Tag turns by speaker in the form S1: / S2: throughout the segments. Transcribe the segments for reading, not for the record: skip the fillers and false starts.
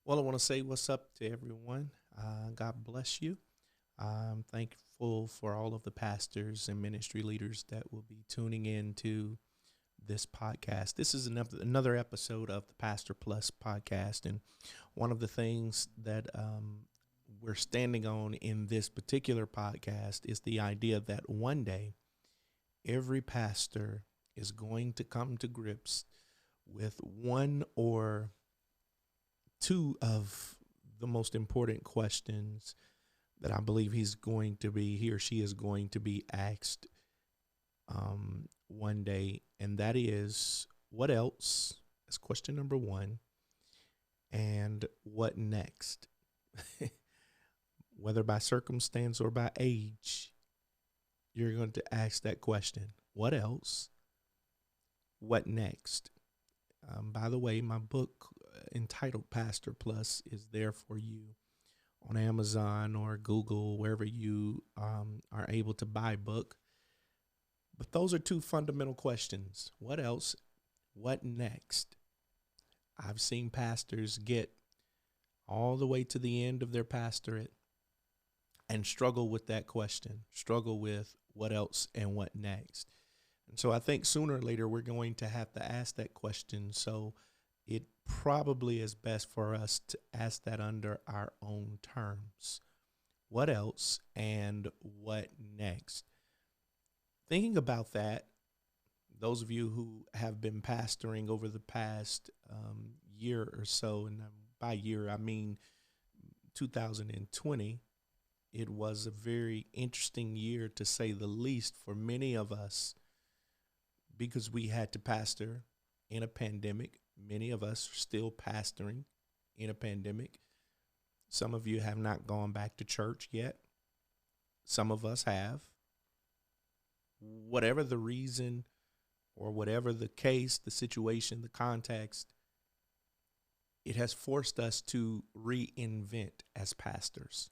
S1: Well, I want to say what's up to everyone. God bless you. I'm thankful for all of the pastors and ministry leaders that will be tuning in to this podcast. This is another episode of the Pastor Plus podcast. And one of the things that we're standing on in this particular podcast is the idea that one day every pastor is going to come to grips with one or two of the most important questions that I believe he or she is going to be asked one day, and that is what else? That's question number one, and what next? Whether by circumstance or by age, you're going to ask that question. What else? What next? By the way, my book entitled Pastor Plus is there for you on Amazon or Google, wherever you are able to buy a book. But those are two fundamental questions. What else? What next? I've seen pastors get all the way to the end of their pastorate and struggle with that question, struggle with what else and what next. And so I think sooner or later we're going to have to ask that question. So it probably is best for us to ask that under our own terms. What else and what next? Thinking about that, those of you who have been pastoring over the past year or so, and by year I mean 2020, it was a very interesting year to say the least for many of us because we had to pastor in a pandemic. Many of us are still pastoring in a pandemic. Some of you have not gone back to church yet. Some of us have. Whatever the reason or whatever the case, the situation, the context, it has forced us to reinvent as pastors.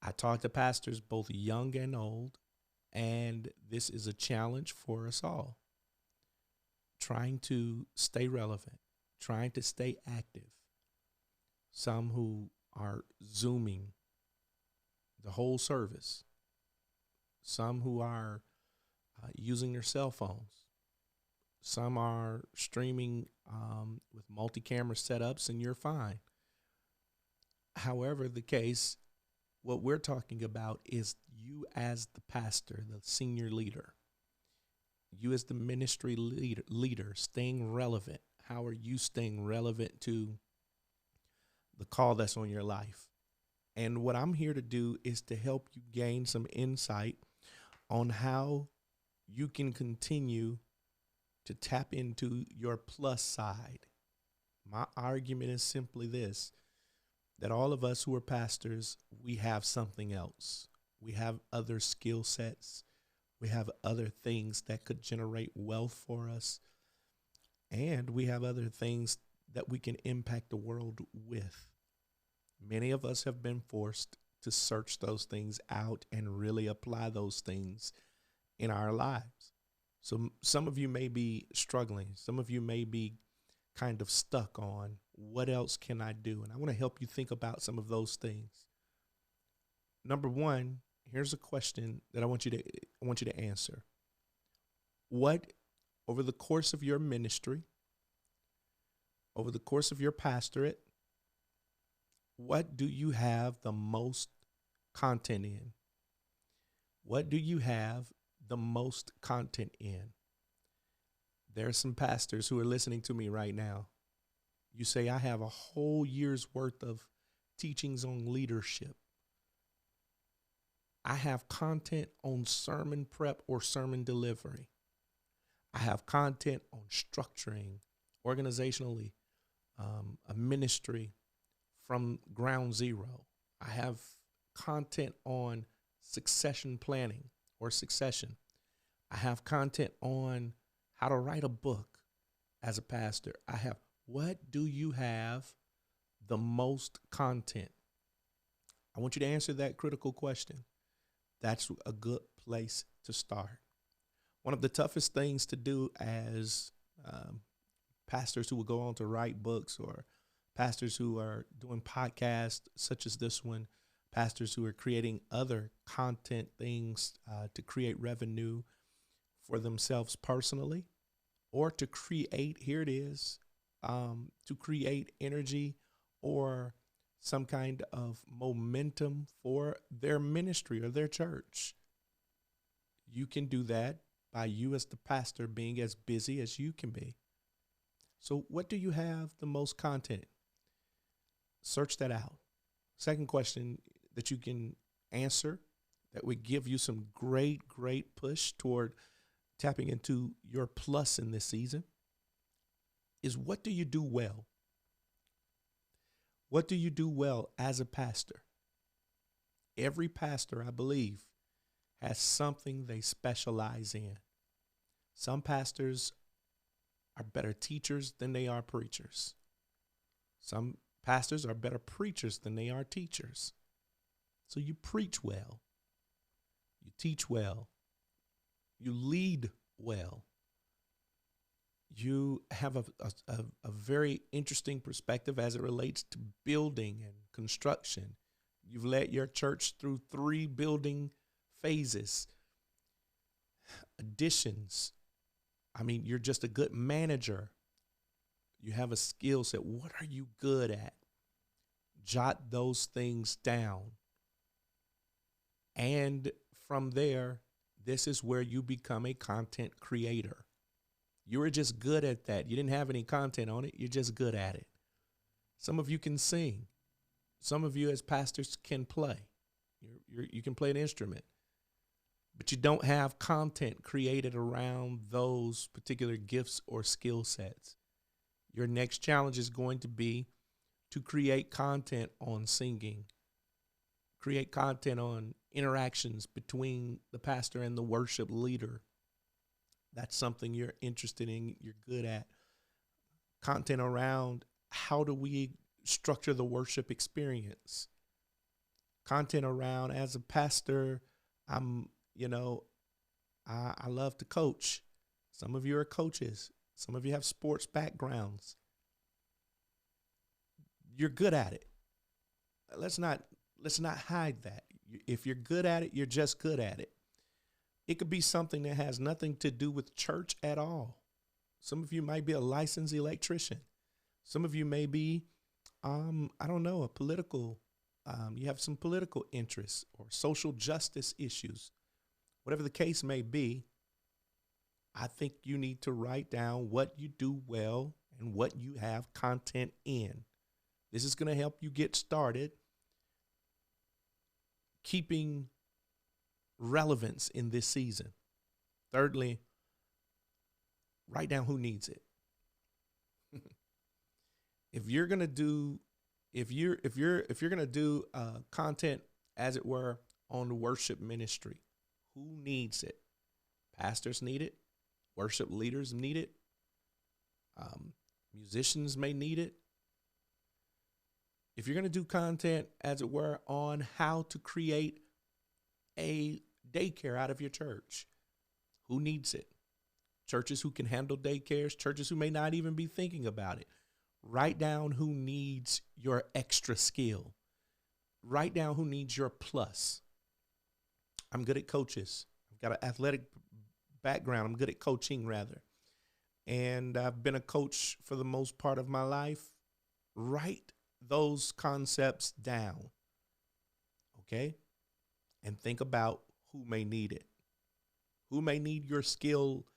S1: I talk to pastors both young and old, and this is a challenge for us all. Trying to stay relevant, trying to stay active. Some who are Zooming the whole service. Some who are using their cell phones. Some are streaming with multi-camera setups, and you're fine. However the case, what we're talking about is you as the pastor, the senior leader. You as the ministry leader, staying relevant. How are you staying relevant to the call that's on your life? And what I'm here to do is to help you gain some insight on how you can continue to tap into your plus side. My argument is simply this, that all of us who are pastors, we have something else. We have other skill sets. We have other things that could generate wealth for us. And we have other things that we can impact the world with. Many of us have been forced to search those things out and really apply those things in our lives. So some of you may be struggling. Some of you may be kind of stuck on what else can I do? And I want to help you think about some of those things. Number one, here's a question that I want you to answer. What, over the course of your ministry, over the course of your pastorate, what do you have the most content in? What do you have the most content in? There are some pastors who are listening to me right now. You say, I have a whole year's worth of teachings on leadership. I have content on sermon prep or sermon delivery. I have content on structuring organizationally a ministry from ground zero. I have content on succession planning or succession. I have content on how to write a book as a pastor. What do you have the most content? I want you to answer that critical question. That's a good place to start. One of the toughest things to do as pastors who will go on to write books or pastors who are doing podcasts such as this one, pastors who are creating other content things to create revenue for themselves personally, or to create, here it is, to create energy or some kind of momentum for their ministry or their church. You can do that by you as the pastor being as busy as you can be. So what do you have the most content? Search that out. Second question that you can answer that would give you some great push toward tapping into your plus in this season is, what do you do well? What do you do well as a pastor? Every pastor, I believe, has something they specialize in. Some pastors are better teachers than they are preachers. Some pastors are better preachers than they are teachers. So you preach well, you teach well, you lead well. You have a very interesting perspective as it relates to building and construction. You've led your church through 3 building phases, additions. I mean, you're just a good manager. You have a skill set. What are you good at? Jot those things down. And from there, this is where you become a content creator. You were just good at that. You didn't have any content on it. You're just good at it. Some of you can sing. Some of you as pastors can play. You can play an instrument. But you don't have content created around those particular gifts or skill sets. Your next challenge is going to be to create content on singing. Create content on interactions between the pastor and the worship leader. That's something you're interested in, you're good at. Content around, how do we structure the worship experience? Content around, as a pastor, I love to coach. Some of you are coaches. Some of you have sports backgrounds. You're good at it. Let's not hide that. If you're good at it, you're just good at it. It could be something that has nothing to do with church at all. Some of you might be a licensed electrician. Some of you may be, a political, you have some political interests or social justice issues. Whatever the case may be, I think you need to write down what you do well and what you have content in. This is going to help you get started keeping relevance in this season. Thirdly, write down who needs it. If you're gonna do content, as it were, on the worship ministry, who needs it? Pastors need it. Worship leaders need it. Musicians may need it. If you're gonna do content, as it were, on how to create a daycare out of your church, who needs it? Churches who can handle daycares, churches who may not even be thinking about it. Write down who needs your extra skill. Write down who needs your plus. I'm good at coaches. I've got an athletic background. I'm good at coaching, rather. And I've been a coach for the most part of my life. Write those concepts down. Okay? And think about who may need it. Who may need your skill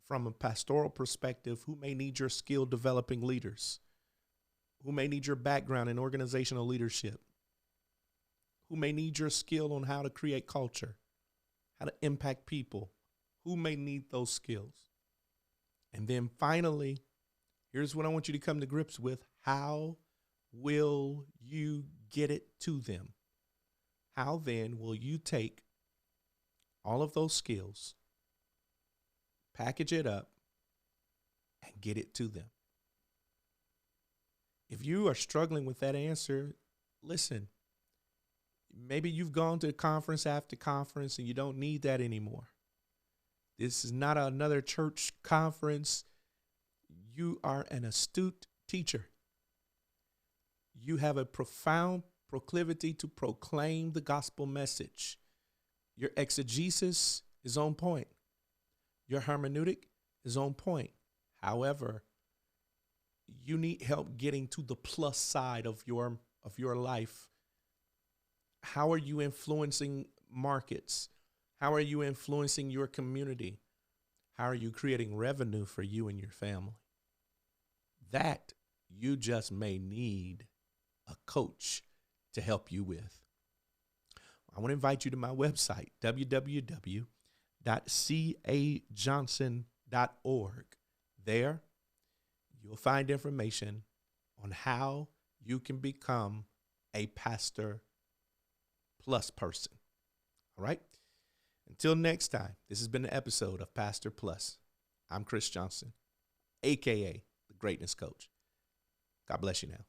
S1: from a pastoral perspective? Who may need your skill developing leaders? Who may need your background in organizational leadership? Who may need your skill on how to create culture, how to impact people? Who may need those skills? And then finally, here's what I want you to come to grips with. How will you get it to them? How then will you take all of those skills, package it up, and get it to them? If you are struggling with that answer, listen, maybe you've gone to conference after conference and you don't need that anymore. This is not another church conference. You are an astute teacher. You have a profound proclivity to proclaim the gospel message. Your exegesis is on point. Your hermeneutic is on point. However, you need help getting to the plus side of your life. How are you influencing markets? How are you influencing your community? How are you creating revenue for you and your family? That you just may need a coach to help you with. I want to invite you to my website, www.cajohnson.org. There, you'll find information on how you can become a Pastor Plus person. All right? Until next time, this has been an episode of Pastor Plus. I'm Chris Johnson, a.k.a. the Greatness Coach. God bless you now.